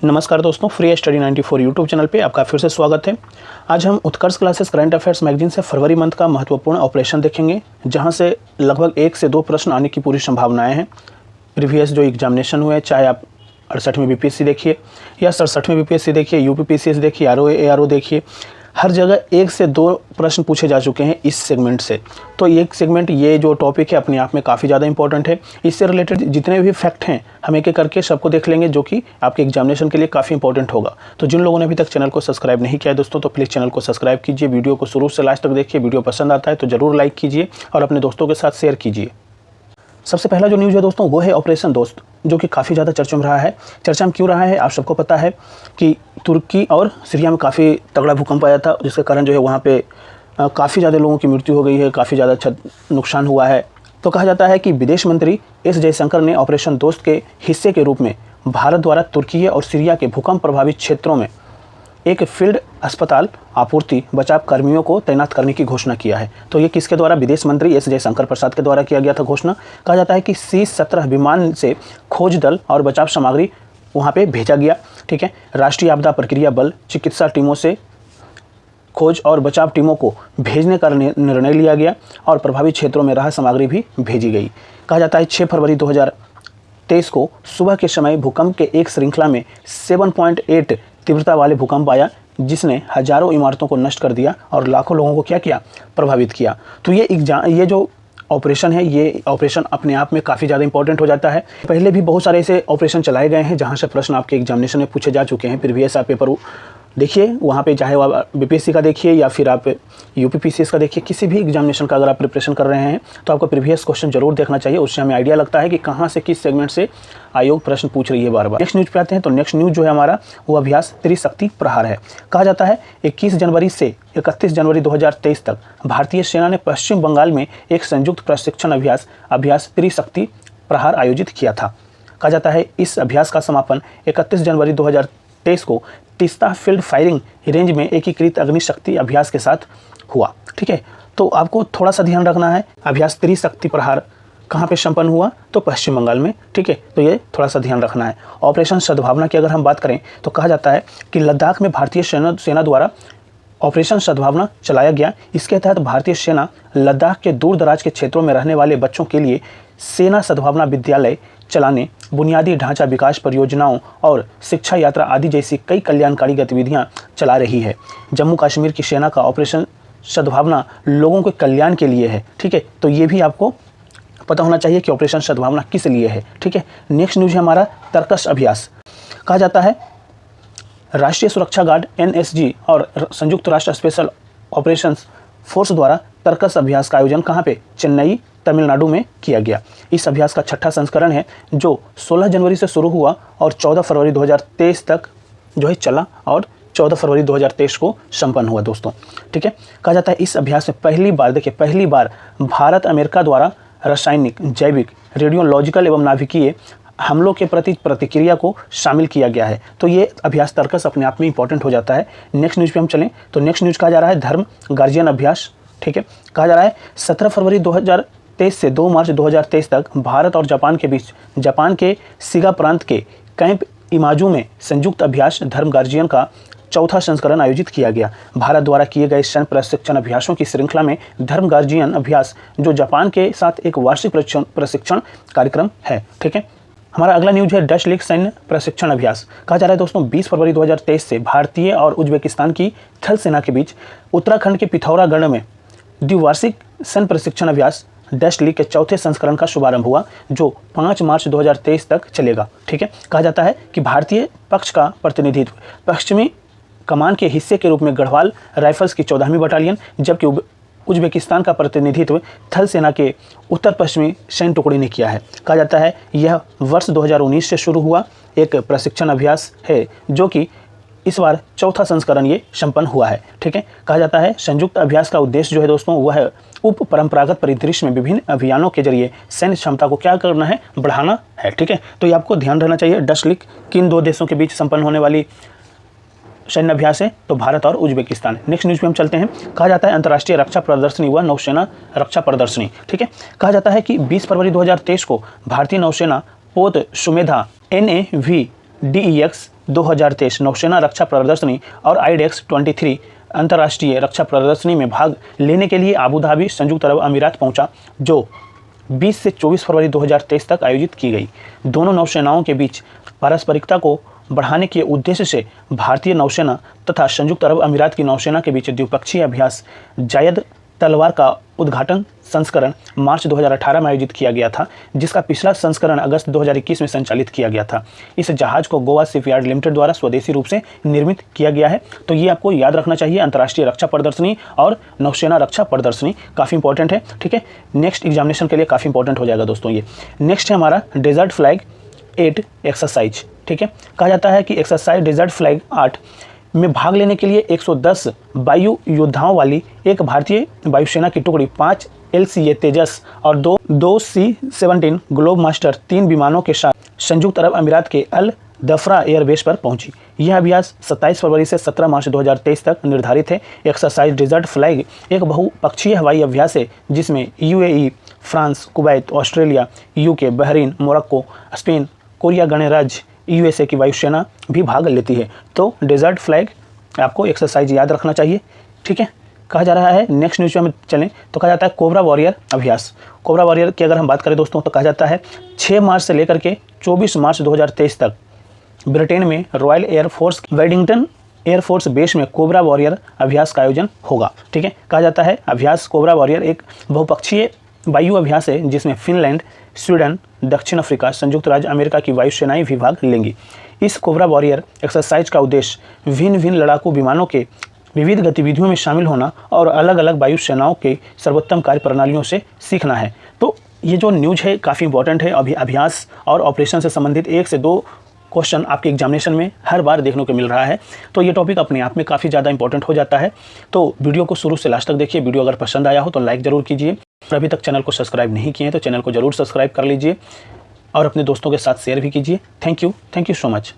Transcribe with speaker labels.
Speaker 1: नमस्कार दोस्तों, free study 94 YouTube channel पे आपका फिर से स्वागत है। आज हम उत्कर्ष क्लासेस करंट अफेयर्स मैगजीन से फरवरी मंथ का महत्वपूर्ण ऑपरेशन देखेंगे, जहां से लगभग 1 से 2 प्रश्न आने की पूरी संभावनाएं हैं। प्रीवियस जो एग्जामिनेशन हुए, चाहे आप 68वें बीपीएससी देखिए या 67वें बीपीएससी देखिए, यूपीपीसीएस देखिए, आरओए एआरओ देखिए, हर जगह 1 से 2 प्रश्न पूछे जा चुके हैं इस सेगमेंट से। तो ये सेगमेंट, ये जो टॉपिक है अपने आप में काफ़ी ज़्यादा इंपॉर्टेंट है। इससे रिलेटेड जितने भी फैक्ट हैं हम एक एक करके सबको देख लेंगे, जो कि आपके एग्जामिनेशन के लिए काफ़ी इंपॉर्टेंट होगा। तो जिन लोगों ने अभी तक चैनल को सब्सक्राइब नहीं किया है दोस्तों, तो प्लीज़ चैनल को सब्सक्राइब कीजिए, वीडियो को शुरू से लास्ट तक देखिए। वीडियो पसंद आता है तो ज़रूर लाइक कीजिए और अपने दोस्तों के साथ शेयर कीजिए। सबसे पहला जो न्यूज़ है दोस्तों, वो है ऑपरेशन दोस्त, जो कि काफ़ी ज़्यादा चर्चा में रहा है। चर्चा में क्यों रहा है, आप सबको पता है कि तुर्की और सीरिया में काफ़ी तगड़ा भूकंप आया था, जिसके कारण जो है वहाँ पे काफ़ी ज़्यादा लोगों की मृत्यु हो गई है, काफ़ी ज़्यादा नुकसान हुआ है। तो कहा जाता है कि विदेश मंत्री एस जयशंकर ने ऑपरेशन दोस्त के हिस्से के रूप में भारत द्वारा तुर्की और सीरिया के भूकंप प्रभावित क्षेत्रों में एक फील्ड अस्पताल आपूर्ति बचाव कर्मियों को तैनात करने की घोषणा किया है। तो ये किसके द्वारा? विदेश मंत्री एस जयशंकर प्रसाद के द्वारा किया गया था घोषणा। कहा जाता है कि C-17 विमान से खोज दल और बचाव सामग्री वहाँ पे भेजा गया। ठीक है, राष्ट्रीय आपदा प्रक्रिया बल चिकित्सा टीमों से खोज और बचाव टीमों को भेजने का निर्णय लिया गया और प्रभावित क्षेत्रों में राहत सामग्री भी भेजी गई। कहा जाता है 6 फरवरी 2023 को सुबह के समय भूकंप के एक श्रृंखला में 7.8 तीव्रता वाले भूकंप आया, जिसने हजारों इमारतों को नष्ट कर दिया और लाखों लोगों को क्या किया? प्रभावित किया। तो ये जो ऑपरेशन है, ये ऑपरेशन अपने आप में काफ़ी ज़्यादा इंपॉर्टेंट हो जाता है। पहले भी बहुत सारे ऐसे ऑपरेशन चलाए गए हैं जहां से प्रश्न आपके एग्जामिनेशन में पूछे जा चुके हैं। प्रीवियस आप पेपर देखिए, वहाँ पे चाहे आप बीपीएससी का देखिए या फिर आप यूपीपीसीएस का देखिए, किसी भी एग्जामिनेशन का अगर आप प्रिपरेशन कर रहे हैं तो आपको प्रीवियस क्वेश्चन जरूर देखना चाहिए। उससे हमें आइडिया लगता है कि कहाँ से किस सेगमेंट से आयोग प्रश्न पूछ रही है बार बार। नेक्स्ट न्यूज़ पे आते हैं। तो नेक्स्ट न्यूज़ जो है हमारा, वो अभ्यास त्रिशक्ति प्रहार है। कहा जाता है 21 जनवरी से 31 जनवरी 2023 तक भारतीय सेना ने पश्चिम बंगाल में एक संयुक्त प्रशिक्षण अभ्यास त्रिशक्ति प्रहार आयोजित किया था। कहा जाता है इस अभ्यास का समापन 31 जनवरी 2023 को तीस्ता फील्ड फायरिंग रेंज में एकीकृत अग्निशक्ति अभ्यास के साथ हुआ। ठीक है, तो आपको थोड़ा सा ध्यान रखना है, अभ्यास त्रिशक्ति प्रहार कहाँ पे संपन्न हुआ? तो पश्चिम बंगाल में। ठीक है, तो ये थोड़ा सा ध्यान रखना है। ऑपरेशन सद्भावना की अगर हम बात करें तो कहा जाता है कि लद्दाख में भारतीय सेना द्वारा ऑपरेशन सद्भावना चलाया गया। इसके तहत भारतीय सेना लद्दाख के दूर दराज के क्षेत्रों में रहने वाले बच्चों के लिए सेना सद्भावना विद्यालय चलाने, बुनियादी ढांचा विकास परियोजनाओं और शिक्षा यात्रा आदि जैसी कई कल्याणकारी गतिविधियां चला रही है। जम्मू कश्मीर की सेना का ऑपरेशन सद्भावना लोगों के कल्याण के लिए है। ठीक है, तो ये भी आपको पता होना चाहिए कि ऑपरेशन सद्भावना किस लिए है। ठीक है, नेक्स्ट न्यूज़ है हमारा तर्कश अभ्यास। कहा जाता है राष्ट्रीय सुरक्षा गार्ड NSG और संयुक्त राष्ट्र स्पेशल ऑपरेशंस फोर्स द्वारा तर्कश अभ्यास का आयोजन कहाँ पे? चेन्नई, तमिलनाडु में किया गया। इस अभ्यास का 6ठा संस्करण है, जो 16 जनवरी से शुरू हुआ और 14 फरवरी 2023 तक जो है चला और 14 फरवरी 2023 को संपन्न हुआ दोस्तों। ठीक है, कहा जाता है इस अभ्यास में पहली बार भारत अमेरिका द्वारा रासायनिक, जैविक, रेडियोलॉजिकल एवं नाभिकीय हमलों के प्रति प्रतिक्रिया को शामिल किया गया है। तो ये अभ्यास तर्कश अपने आप में इंपॉर्टेंट हो जाता है। नेक्स्ट न्यूज़ पे हम चलें तो नेक्स्ट न्यूज़ कहा जा रहा है धर्म गार्जियन अभ्यास। ठीक है, कहा जा रहा है 17 फरवरी 2023 से 2 मार्च 2023 तक भारत और जापान के बीच जापान के सिगा प्रांत के कैंप इमाजू में संयुक्त अभ्यास धर्म गार्जियन का 4था संस्करण आयोजित किया गया। भारत द्वारा किए गए सैन्य प्रशिक्षण अभ्यासों की श्रृंखला में धर्म गार्जियन अभ्यास, जो जापान के साथ एक वार्षिक प्रशिक्षण कार्यक्रम है। ठीक है, हमारा अगला न्यूज़ है डच लीग सैन्य प्रशिक्षण अभ्यास। कहा जा रहा है दोस्तों 20 फरवरी 2023 से भारतीय और उज्बेकिस्तान की थल सेना के बीच उत्तराखंड के पिथौरागढ़ में द्विवार्षिक सैन्य प्रशिक्षण अभ्यास डच लीग के 4थे संस्करण का शुभारंभ हुआ, जो 5 मार्च 2023 तक चलेगा। ठीक है, कहा जाता है कि भारतीय पक्ष का प्रतिनिधित्व पश्चिमी कमान के हिस्से के रूप में गढ़वाल राइफल्स की 14वीं बटालियन, जबकि उज्बेकिस्तान का प्रतिनिधित्व थल सेना के उत्तर पश्चिमी सैन्य टुकड़ी ने किया है। कहा जाता है यह वर्ष 2019 से शुरू हुआ एक प्रशिक्षण अभ्यास है, जो कि इस बार 4था संस्करण ये संपन्न हुआ है। ठीक है, कहा जाता है संयुक्त अभ्यास का उद्देश्य जो है दोस्तों, वह है उप परंपरागत परिदृश्य में विभिन्न अभियानों के जरिए सैन्य क्षमता को क्या करना है? बढ़ाना है। ठीक है, तो ये आपको ध्यान रहना चाहिए। डच लीग किन 2 देशों के बीच संपन्न होने वाली सैन्य अभ्यास है? तो भारत और उज्बेकिस्तान। नेक्स्ट न्यूज़ पे हम चलते हैं। कहा जाता है अंतर्राष्ट्रीय रक्षा प्रदर्शनी व नौसेना रक्षा प्रदर्शनी। ठीक है, कहा जाता है कि 20 फरवरी 2023 को भारतीय नौसेना पोत सुमेधा NAV DEX 2023 नौसेना रक्षा प्रदर्शनी और IDEX 23 अंतर्राष्ट्रीय रक्षा प्रदर्शनी में भाग लेने के लिए अबू धाबी संयुक्त अरब अमीरात पहुंचा, जो 20 से 24 फरवरी 2023 तक आयोजित की गई। दोनों नौसेनाओं के बीच पारस्परिकता को बढ़ाने के उद्देश्य से भारतीय नौसेना तथा संयुक्त अरब अमीरात की नौसेना के बीच द्विपक्षीय अभ्यास जायद तलवार का उद्घाटन संस्करण मार्च 2018 में आयोजित किया गया था, जिसका पिछला संस्करण अगस्त 2021 में संचालित किया गया था। इस जहाज को गोवा शिपयार्ड लिमिटेड द्वारा स्वदेशी रूप से निर्मित किया गया है। तो ये आपको याद रखना चाहिए, अंतर्राष्ट्रीय रक्षा प्रदर्शनी और नौसेना रक्षा प्रदर्शनी काफ़ी इंपॉर्टेंट है। ठीक है, नेक्स्ट एग्जामिनेशन के लिए काफ़ी इंपॉर्टेंट हो जाएगा दोस्तों ये। नेक्स्ट है हमारा डेजर्ट फ्लैग 8 एक्सरसाइज। ठीक है, कहा जाता है कि एक्सरसाइज डेजर्ट फ्लैग 8 में भाग लेने के लिए 110 वायु योद्धाओं वाली एक भारतीय वायुसेना की टुकड़ी 5 LCA तेजस और दो C-17 ग्लोब मास्टर 3 विमानों के साथ संयुक्त अरब अमीरात के अल दफरा एयरबेस पर पहुंची। यह अभ्यास 27 फरवरी से 17 मार्च 2023 तक निर्धारित है। एक्सरसाइज डेजर्ट फ्लैग एक बहुपक्षीय हवाई अभ्यास है जिसमें UAE, France, Kuwait, Australia, UK, Bahrain, Morocco, Spain, Korea गणराज्य, USA की वायुसेना भी भाग लेती है। तो डेजर्ट फ्लैग आपको एक्सरसाइज याद रखना चाहिए। ठीक है, कहा जा रहा है नेक्स्ट न्यूज़ में चलें तो कहा जाता है कोबरा वॉरियर अभ्यास। कोबरा वॉरियर की अगर हम बात करें दोस्तों तो कहा जाता है 6 मार्च से लेकर के 24 मार्च 2023 तक ब्रिटेन में रॉयल एयरफोर्स वेडिंगटन एयरफोर्स बेस में कोबरा वॉरियर अभ्यास का आयोजन होगा। ठीक है, कहा जाता है अभ्यास कोबरा वॉरियर एक बहुपक्षीय वायु अभ्यास है जिसमें फिनलैंड, स्वीडन, दक्षिण अफ्रीका, संयुक्त राज्य अमेरिका की वायुसेनाएं भी भाग लेंगी। इस कोबरा वॉरियर एक्सरसाइज का उद्देश्य भिन्न भिन्न लड़ाकू विमानों के विविध गतिविधियों में शामिल होना और अलग अलग वायुसेनाओं के सर्वोत्तम कार्य प्रणालियों से सीखना है। तो ये जो न्यूज़ है काफ़ी इंपॉर्टेंट है। अभी अभ्यास और ऑपरेशन से संबंधित 1 से 2 क्वेश्चन आपके एग्जामिनेशन में हर बार देखने को मिल रहा है। तो ये टॉपिक अपने आप में काफ़ी ज़्यादा इंपॉर्टेंट हो जाता है। तो वीडियो को शुरू से लास्ट तक देखिए। वीडियो अगर पसंद आया हो तो लाइक ज़रूर कीजिए। अभी तक चैनल को सब्सक्राइब नहीं किए हैं तो चैनल को ज़रूर सब्सक्राइब कर लीजिए और अपने दोस्तों के साथ शेयर भी कीजिए। Thank you so much.